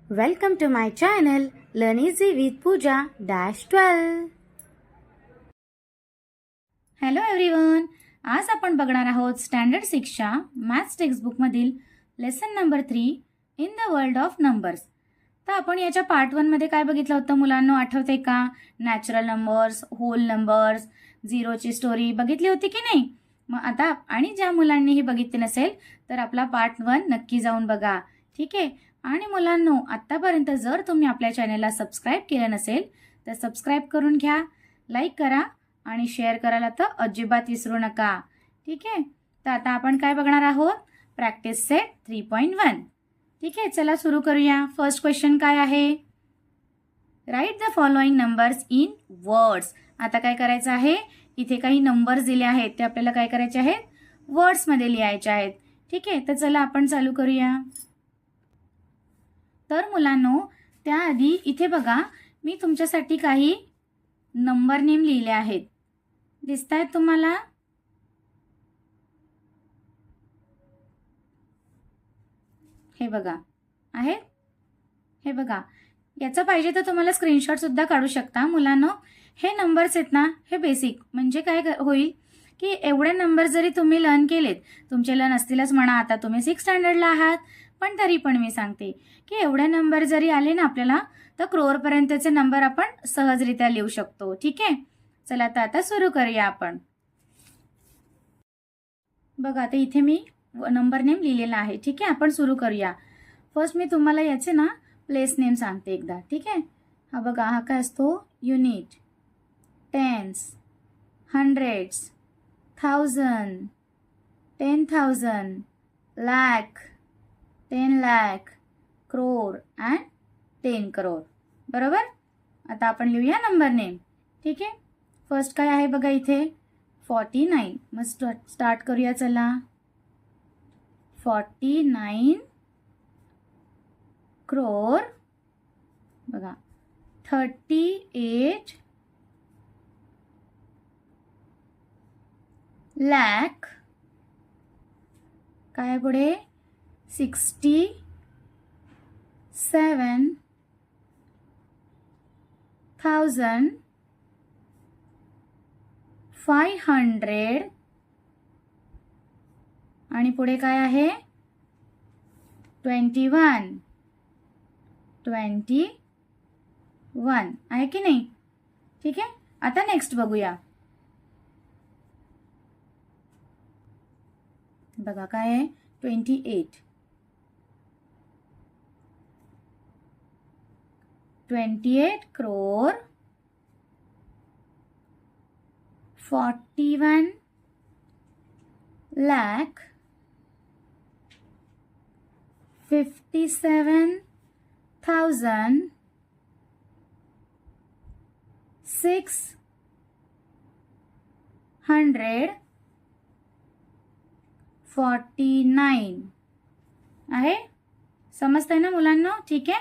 Welcome to my channel Learn Easy with Pooja -12. Hello everyone, आज आपण बघणार आहोत स्टँडर्ड 6च्या मॅथ्स टेक्स्टबुकमधील lesson number 3 in the world of numbers. तर आपण याच्या पार्ट 1 मध्ये काय बघितलं होतं मुलांना, आठवते का? नॅचरल नंबर्स, होल नंबर्स, झिरोची स्टोरी बघितली होती की नाही? मग आता आणि ज्या मुलांनी हे बघितले नसेल तर आपला पार्ट 1 नक्की जाऊन बघा, ठीक आहे? आणि मुलांनो, आतापर्यंत जर तुम्ही आपल्या चॅनलला सबस्क्राईब केलं नसेल तर सबस्क्राईब करून घ्या, लाईक करा आणि शेअर करायला तर अजिबात विसरू नका, ठीक आहे? तर आता आपण काय बघणार आहोत? Practice set 3.1. ठीक आहे, चला सुरू करूया. फर्स्ट क्वेश्चन काय आहे? Write the following numbers in words. आता काय करायचं आहे? इथे काही नंबर्स दिले आहेत, ते आपल्याला काय करायचे आहेत? वर्ड्समध्ये लिहायचे आहेत, ठीक आहे? तर चला आपण चालू करूया. तर मुलांनो, त्याआधी इथे बघा, मी तुमच्यासाठी काही नंबर नेम लिहिले आहेत, दिसतायत तुम्हाला? हे बघा आहेत, हे बघा. याचा पाहिजे तर तुम्हाला स्क्रीनशॉट सुद्धा काढू शकता. मुलांनो, हे नंबर्स आहेत ना, हे बेसिक म्हणजे काय होईल की एवढे नंबर जरी तुम्ही लर्न केलेत, तुमचे लर्न असतीलच म्हणा, आता तुम्ही 6 स्टँडर्डला आहात, पण तरी पण मी सांगते की एवढे नंबर जरी आले ना आपल्याला, तर क्रोअरपर्यंतचे नंबर आपण सहजरित्या लिहू शकतो, ठीक आहे? चला तर आता सुरू करूया आपण. बघा, आता इथे मी नंबर नेम लिहिलेला आहे, ठीक आहे? आपण सुरू करूया. फर्स्ट मी तुम्हाला याचे ना प्लेस नेम सांगते एकदा, ठीक आहे? हा बघा, हा काय असतो? Unit, tens, hundreds, 1000, 10,000, lakh, 10 lakh, crore and 10 crore. बरोबर? आता आपण लिहूया नंबर नेम, ठीक आहे? फर्स्ट काय आहे बघा इथे? 49. मग स्टार्ट करूया, चला. 49 क्रोर. बघा, 38 लाख. काय पुढे? 67,500. आणि पुढे काय आहे? 21 आहे की नाही? ठीक आहे, आता नेक्स्ट बघूया. बघा काय आहे? 28 crore, 41 lakh, 57,649 आहे. समजतंय ना मुलांना? ठीक आहे.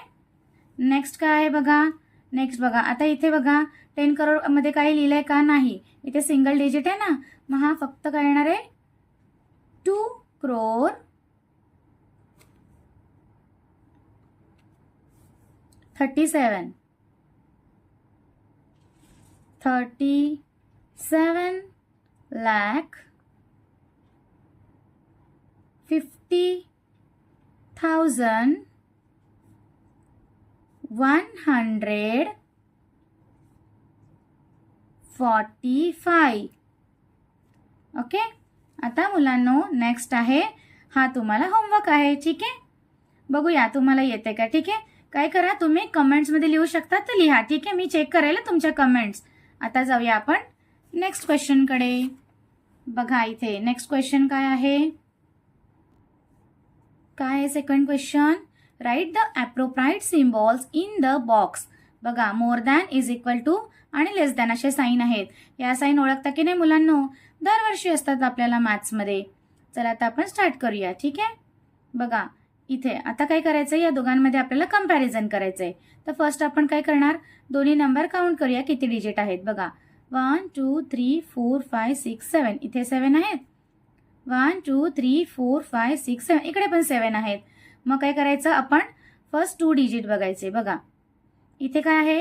नेक्स्ट काय आहे बघा? नेक्स्ट बघा, आता इथे बघा 10 करोड मध्ये काही लिहिलंय का? नाही. इथे सिंगल डिजिट आहे ना, मग हा फक्त काय येणार आहे? 2 crore 37 lakh 50,145. ओके. आता मुलांनो, नेक्स्ट आहे, हा तुम्हाला होमवर्क आहे, ठीक आहे? बघूया तुम्हाला येते का, ठीक आहे? काय करा, तुम्ही कमेंट्समध्ये लिहू शकता तर लिहा, ठीक आहे? मी चेक करेल तुमच्या कमेंट्स. आता जाऊया आपण नेक्स्ट क्वेश्चनकडे. बघा इथे नेक्स्ट क्वेश्चन काय आहे? काय आहे second question? Write the appropriate symbols in the box. बघा, more than, is equal to आणि लेस दॅन असे साईन आहेत. या साईन ओळखता की नाही मुलांनो? दरवर्षी असतात आपल्याला मॅथ्समध्ये. चला आता आपण स्टार्ट करूया, ठीक आहे? बघा इथे आता काय करायचंय, या दोघांमध्ये आपल्याला कंपॅरिझन करायचंय. तर फर्स्ट आपण काय करणार? दोन्ही नंबर काउंट करूया किती डिजिट आहेत. बघा, 1 2 3 4 5 6 7. इथे 7 आहेत. 1 2 3 4 5 6 7. इकडे पण 7 आहेत. मग काय करायचं आपण? फर्स्ट 2 डिजिट बघायचे. बघा इथे काय आहे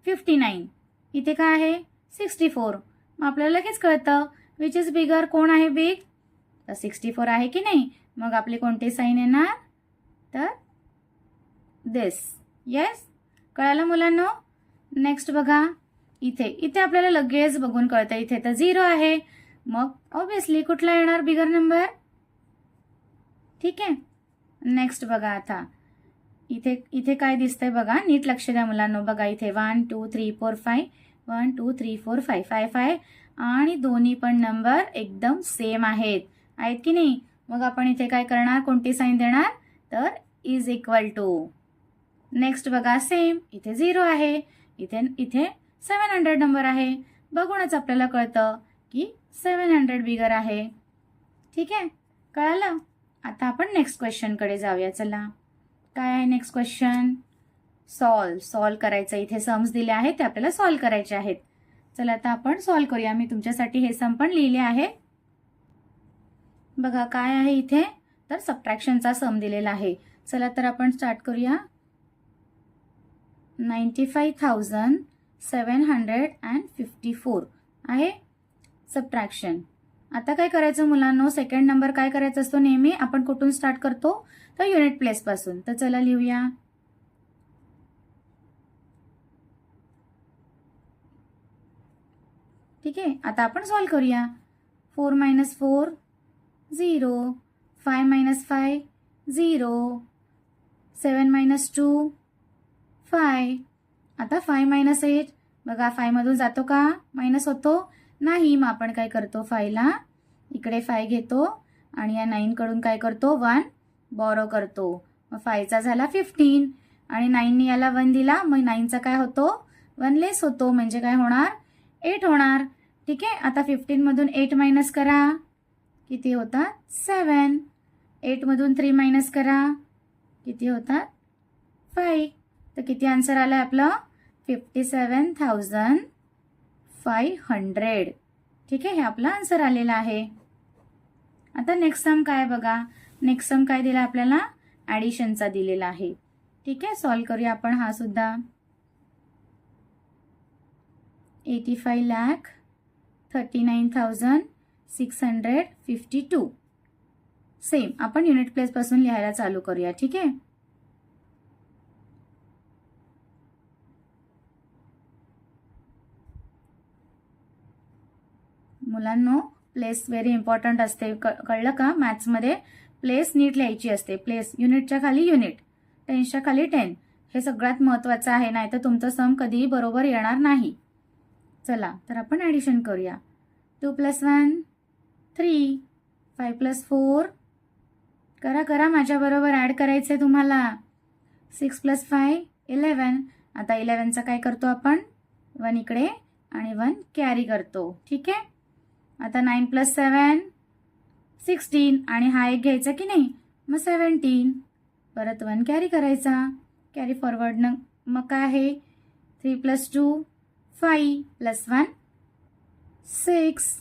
59, इथे काय आहे 64. मग आपल्याला लगेच कळतं विच इज बिगर, कोण आहे बिग, तर 64 आहे की नाही. मग आपली कोणती साईन येणार, तर दिस. येस, कळालं मुलांनो. नेक्स्ट बघा इथे आपल्याला लगेच बघून कळतं इथे तर 0 आहे. मग ऑब्विसली कुठला येणार बिगर नंबर. ठीक आहे. नेक्स्ट बघा आता इथे काय दिसतंय बघा, नीट लक्ष द्या मुलांनो. बघा इथे 1 2 3 4 5, 1 2 3 4 5, 5 5 आणि दोन्ही पण नंबर एकदम सेम आहेत की नाही. मग आपण इथे काय करणार, कोणती साईन देणार, तर इज इक्वल टू. नेक्स्ट बघा सेम, इथे 0 आहे, इथे 700 नंबर आहे. बघूनच आपल्याला कळतं की 700 बिगर आहे. ठीक आहे, कळालं. आता आपण नेक्स्ट क्वेश्चनकडे जाऊया. चला, काय आहे नेक्स्ट क्वेश्चन, सॉल्व करायचं. इथे सम्स दिले आहेत ते आपल्याला सॉल्व करायचे आहेत. चला आता आपण सॉल्व करूया. मी तुमच्यासाठी हे सम पण लिहिले आहे. बघा काय आहे इथे, तर सबट्रॅक्शनचा सम दिलेला आहे. चला तर आपण स्टार्ट करूया. 95,754 आहे सबट्रॅक्शन. आता काय करायचं मुलांनो, सेकंड नंबर काय करायचा असतो नेहमी, आपण कुठून स्टार्ट करतो, तर युनिट प्लेस पासून. तर चला लिहूया. ठीक आहे, आता आपण सॉल्व करूया. 4 - 4 0, 5 - 5 0, 7 - 2 5. आता 5 - 8, बघा 5 मधून जातो का, मायनस होतो नाही. मग आपण काय करतो, 5ला इकडे 5 घेतो आणि या 9 कडून काय करतो, 1 बॉरो करतो. मग 5चा झाला 15 आणि 9ने याला 1 दिला. मग 9चा काय होतो, 1 लेस होतो, म्हणजे काय होणार, 8 होणार. ठीक आहे. आता 15 मधून 8 मायनस करा, किती होतात, 7. 8 मधून 3 मायनस करा, किती होतात, 5. तर किती आन्सर आलं आपलं, 57,500. ठीक आहे, हे आपलं आन्सर आलेलं आहे. आता नेक्स्ट सम काय बघा, नेक्स्ट सम काय दिला आपल्याला, ॲडिशनचा दिलेला आहे. ठीक आहे, सॉल्व करूया आपण हा सुद्धा. 85,39,652. सेम आपण युनिट प्लेस पासून लिहायला चालू करूया. ठीक आहे. मुलांनो, प्लेस व्हेरी इम्पॉर्टंट असते, कळलं का. मॅथ्समध्ये प्लेस नीट लिहायची असते. प्लेस युनिटच्या खाली युनिट, टेन्सच्या खाली 10, हे सगळ्यात महत्त्वाचं आहे, नाही तर तुमचं सम कधीही बरोबर येणार नाही. चला तर आपण ॲडिशन करूया. 2 + 1 3, 5 + 4 करा माझ्याबरोबर ॲड करायचं आहे तुम्हाला. 6 + 5 11. आता 11चा काय करतो आपण, 1 इकडे आणि 1 कॅरी करतो. ठीक आहे. आता 9 + 7 16 आणि हा एक घ्यायचा की नाही, मग 17. परत 1 कॅरी करायचा, कॅरी फॉरवर्ड. मग काय आहे, 3 + 2 5 + 1 6,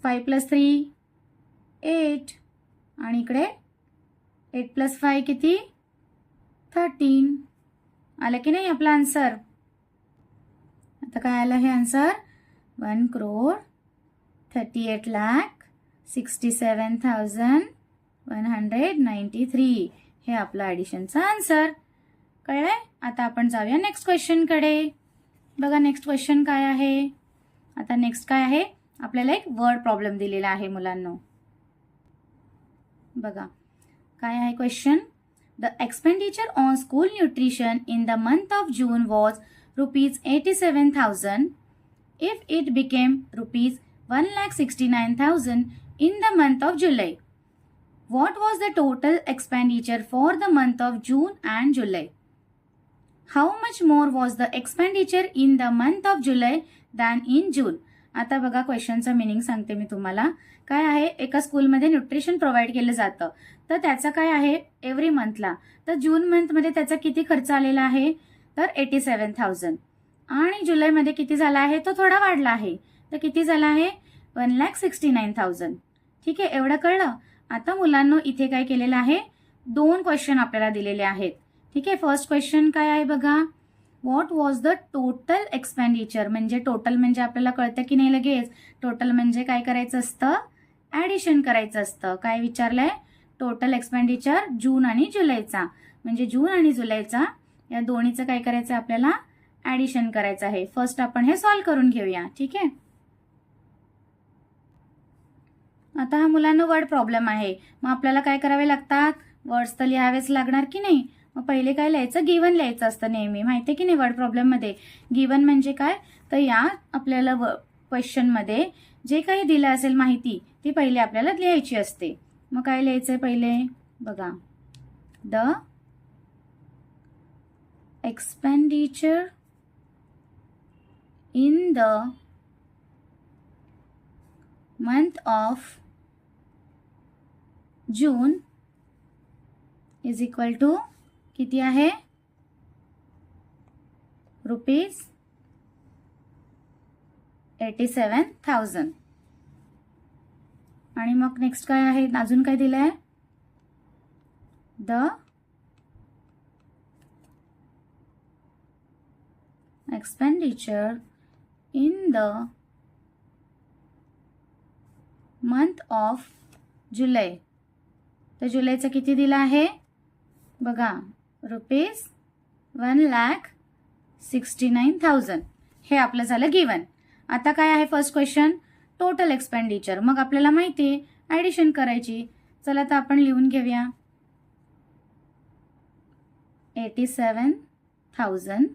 5 + 3 8 आणि इकडे 8 + 5 किती, 13. आलं की नाही आपला आन्सर. आता काय आलं हे आन्सर, 1,67,193. हे आपलं ॲडिशनचं आन्सर. कळलंय. आता आपण जाऊया नेक्स्ट क्वेश्चनकडे. बघा नेक्स्ट क्वेश्चन काय आहे. आता नेक्स्ट काय आहे, आपल्याला एक वर्ड प्रॉब्लेम दिलेला आहे मुलांनो. बघा काय आहे question. The expenditure on school nutrition in the month of June was ₹87,000 if it became ₹1,69,000 in the month of July. What was the total expenditure for the month of June and July? How much more was the expenditure in the month of July than in June? आता बघा क्वेश्चनचं meaning सांगते मी तुम्हाला. काय आहे, एका स्कूलमध्ये nutrition provide केलं जातं, तर त्याचं काय आहे एव्हरी मंथला. तर जून मंथमध्ये त्याचा किती खर्च आलेला आहे, तर 87,000. आणि जुलैमध्ये किती झाला आहे, तो थोडा वाढला आहे, तर किती झाला आहे, 1,69,000. ठीक आहे, एवढं कळलं. आता मुलांनो इथे काय केलेलं आहे, 2 क्वेश्चन आपल्याला दिलेले आहेत. ठीक आहे. फर्स्ट क्वेश्चन काय आहे बघा. What was the total expenditure. म्हणजे टोटल म्हणजे आपल्याला कळतं की नाही लगेच. टोटल म्हणजे काय करायचं असतं, ॲडिशन करायचं असतं. काय विचारलंय, टोटल एक्सपेंडिचर जून आणि जुलैचा. म्हणजे जून आणि जुलैचा या दोन्हीचं काय करायचं आपल्याला, ॲडिशन करायचं आहे. फर्स्ट आपण हे सॉल्व्ह करून घेऊया. ठीक आहे. आता हा मुलांना वर्ड प्रॉब्लेम आहे. मग आपल्याला काय करावे लागतात, वर्ड्स तर लिहावेच लागणार की नाही. मग पहिले काय लिहायचं, गिवन लिहायचं असतं नेहमी. माहिती आहे की नाही वर्ड प्रॉब्लेममध्ये. गिवन म्हणजे काय, तर या आपल्याला क्वेश्चनमध्ये जे काही दिलं असेल माहिती ती पहिले आपल्याला लिहायची असते. मग काय लिहायचं पहिले बघा. The expenditure in the month of June is equal to किती आहे, ₹87,000. आणि मग नेक्स्ट काय आहे, अजून काय दिलंय, the expenditure in the month of July. तर जुलैचं किती दिलं आहे बघा, ₹1,69,000. हे आपलं झालं गिवन. आता काय आहे फर्स्ट क्वेश्चन, टोटल एक्सपेंडिचर. मग आपल्याला माहिती आहे ॲडिशन करायची. चला तर आपण लिहून घेऊया. 87,000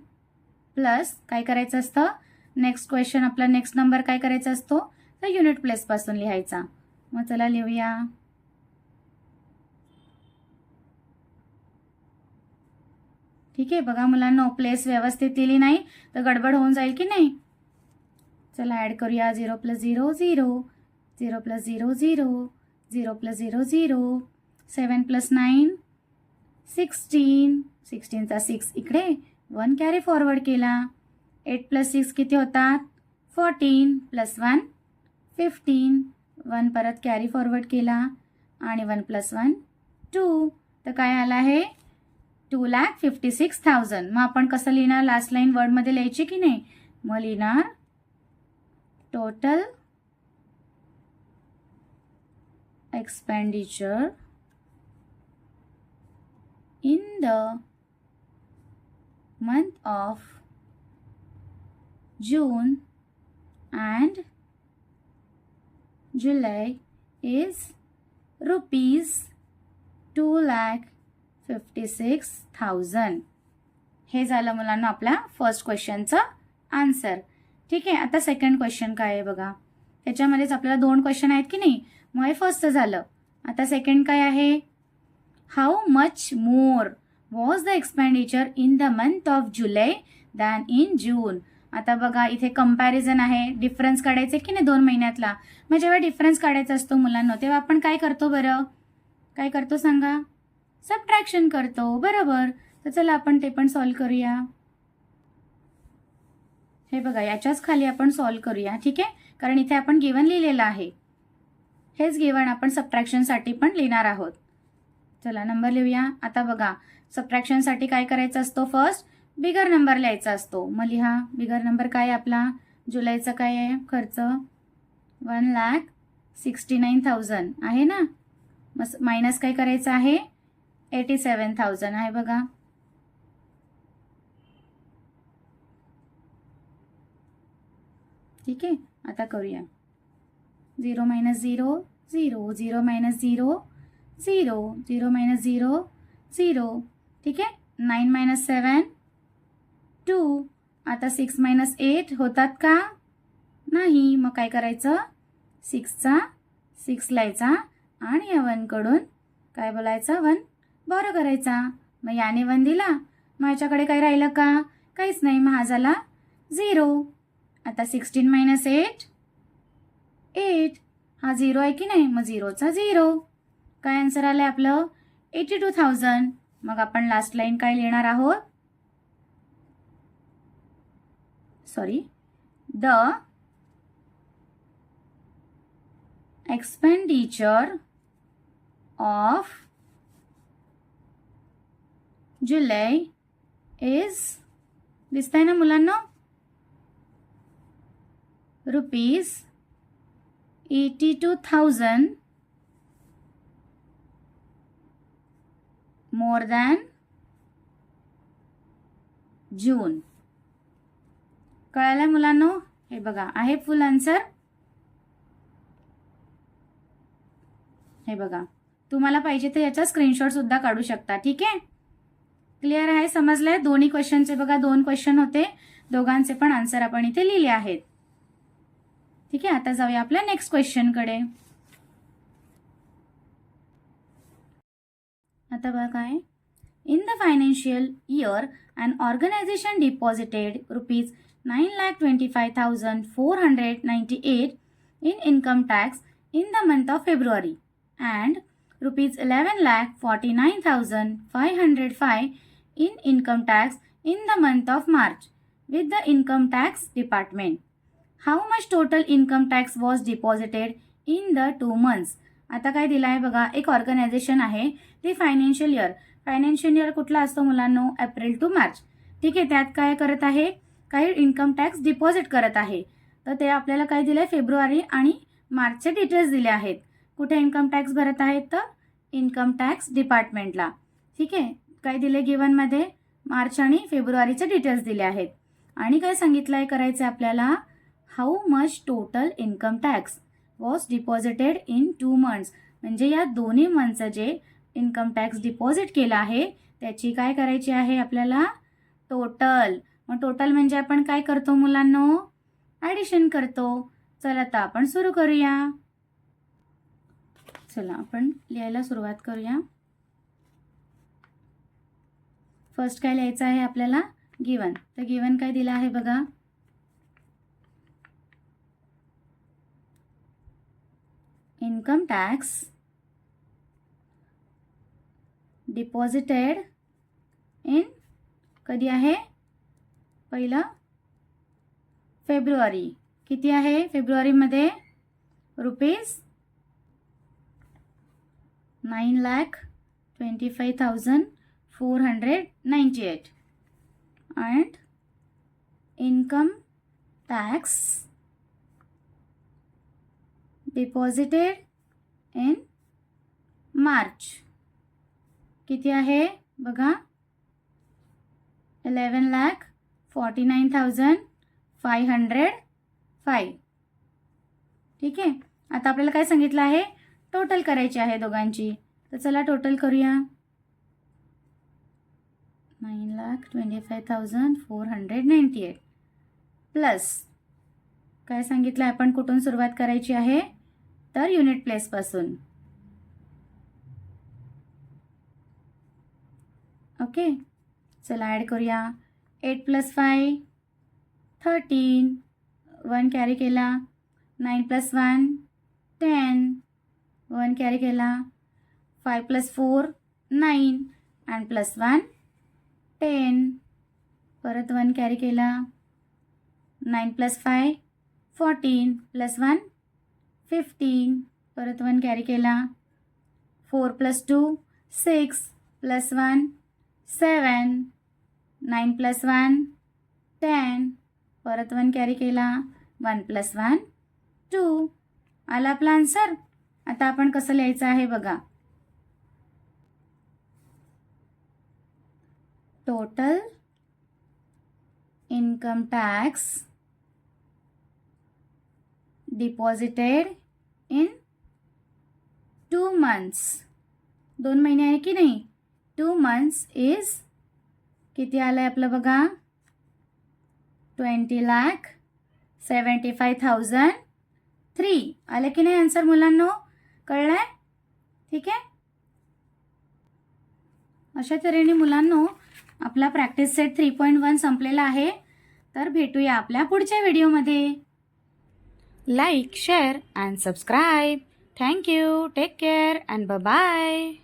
प्लस काय करायचं असतं, नेक्स्ट क्वेश्चन आपला नेक्स्ट नंबर काय करायचा असतो, तर युनिट प्लेसपासून लिहायचा. मग चला लिहूया. ठीक आहे. बघा मुलांना प्लेस व्यवस्थित लिहिली नाही तर गडबड होऊन जाईल की नाही. चला ॲड करूया. 0 + 0 0, 0 + 0 0, 0 + 0 0, 7 + 9 16, 16चा 6 इकडे 1 कॅरी फॉरवर्ड केला. 8 + 6 किती होतात, 14 + 1 15, 1 परत कॅरी फॉरवर्ड केला आणि 1 + 1 2. तर काय आलं आहे, 2,56,000. मग आपण कसं लिहिणार, लास्ट लाईन वर्डमध्ये लिहायची की नाही. मग लिहिणार total expenditure in the month of June and July is ₹2,56,000. हे झालं मुलांना आपल्या फर्स्ट क्वेश्चनचं आन्सर. ठीक आहे. आता सेकंड क्वेश्चन काय आहे बघा. त्याच्यामध्येच आपल्याला 2 क्वेश्चन आहेत की नाही. मग हे फर्स्ट झालं. आता सेकंड काय आहे, how much more was the expenditure in the month of July than in June. आता बघा इथे कंपॅरिझन आहे, डिफरन्स काढायचे की नाही 2 महिन्यातला. मग जेव्हा डिफरन्स काढायचा असतो मुलांना तेव्हा आपण काय करतो बरं, काय करतो सांगा, सबट्रॅक्शन करतो. बरोबर. तर चला आपण ते पण सॉल्व्ह करूया. हे बघा याच्याच खाली आपण सॉल्व्ह करूया. ठीक आहे. कारण इथे आपण गिवन लिहिलेलं आहे. हेच गिवन आपण सबट्रॅक्शनसाठी पण लिहिणार आहोत. चला नंबर लिहूया. आता बघा सबट्रॅक्शनसाठी काय करायचं असतो, फर्स्ट बिगर नंबर लिहायचा असतो. मग लिहा बिगर नंबर काय आहे आपला, जुलैचा काय आहे खर्च, 1,69,000 आहे ना. मग मायनस काय करायचं आहे, 87,000 आहे बघा. ठीक आहे. आता करूया. 0 - 0 0, 0 - 0 0, 0 - 0 0. ठीक आहे. 9 - 7 2. आता 6 - 8 होतात का, नाही. मग काय करायचं, 6चा 6 लिहायचा आणि या 1 कडून काय बोलायचं, 1 बरं करायचा. मग याने 1 दिला, मग याच्याकडे काय राहिलं का, काहीच नाही. मग हा झाला 0. आता 16 - 8 8. हा 0 आहे की नाही, मग 0चा 0. काय आन्सर आलंय आपलं, 82,000. मग आपण लास्ट लाईन काय लिहिणार आहोत, sorry, the expenditure of July is दिसतंय ना मुलांना, ₹82,000 more than जून. कळालं मुलांनो? हे बघा आहे फुल आन्सर. हे बघा, तुम्हाला पाहिजे तर याचा स्क्रीनशॉट सुद्धा काढू शकता. ठीक आहे, क्लिअर आहे, समजलंय? दोन्ही क्वेश्चनचे बघा 2 क्वेश्चन होते, दोघांचे पण आन्सर आपण इथे लिहिले आहेत. ठीक आहे, आता जाऊया आपल्या नेक्स्ट क्वेश्चन कडे. आता बघा काय, in the financial year an organization deposited ₹9,25,498 in income tax in the month of February and ₹11,49,505 in income tax in the month of March with the income tax department. How much total income tax was deposited in the 2 months? आता काय दिलं आहे बघा, एक organisation आहे, ते financial year कुठला असतो मुलांनो? April to March. ठीक आहे, त्यात काय करत आहे, काही इन्कम टॅक्स डिपॉझिट करत आहे. तर ते आपल्याला काय दिलं आहे, फेब्रुवारी आणि मार्चचे डिटेल्स दिले आहेत. कुठे इन्कम टॅक्स भरत आहेत, तर इन्कम टॅक्स डिपार्टमेंटला. ठीक आहे, काय दिले गिवनमध्ये, मार्च आणि फेब्रुवारीचे डिटेल्स दिले आहेत. आणि काय सांगितलं आहे करायचं आपल्याला, how much total income tax was deposited in 2 months. म्हणजे या दोन्ही मंथचं जे इन्कम टॅक्स डिपॉझिट केला आहे त्याची काय करायची आहे आपल्याला, टोटल. मग टोटल म्हणजे आपण काय करतो मुलांनो, ॲडिशन करतो. चला आता आपण सुरू करूया. चला आपण लिहायला सुरुवात करूया. फर्स्ट काय लिहायचं आहे आपल्याला, गिवन. तर गिवन काय दिलं आहे बघा, इन्कम टॅक्स डिपॉझिटेड इन, कधी आहे, पहिलं फेब्रुवारी. किती आहे फेब्रुवारीमध्ये, ₹9,25,498 and income tax deposited in March. किती आहे बघा, 11,49,505. ठीक आहे, आता आपल्याला काय सांगितलं आहे, टोटल करायची आहे दोघांची. तर चला टोटल करूया. 9,25,498 प्लस काय सांगितलं आपण, कुठून सुरुवात करायची आहे, तर युनिट प्लेसपासून. ओके, चला ॲड करूया. 8 + 5 13, 1 कॅरी केला. 9 + 1 10, 1 कॅरी केला. 5 + 4 9 and +1 10, परत 1 कॅरी केला. 9 + 5 14, +1 15, परत 1 कॅरी केला. 4 + 2 6, +1 7, 9 + 1 10, परत 1 कॅरी केला. 1 + 1 2. आला आपला आन्सर. आता आपण कसं लिहायचं आहे बघा, total income tax deposited in 2 months. 2 महिने आहे की नाही, 2 months इज किती आलं आहे आपलं बघा, 20,75,003. आलं की नाही आन्सर मुलांनो, कळलं आहे? ठीक आहे, अशा तऱ्हेने मुलांनो आपला प्रॅक्टिस सेट 3.1 संपलेला आहे. तर भेटूया आपल्या पुढच्या व्हिडिओमध्ये. Like, share and subscribe. Thank you. Take care and bye-bye.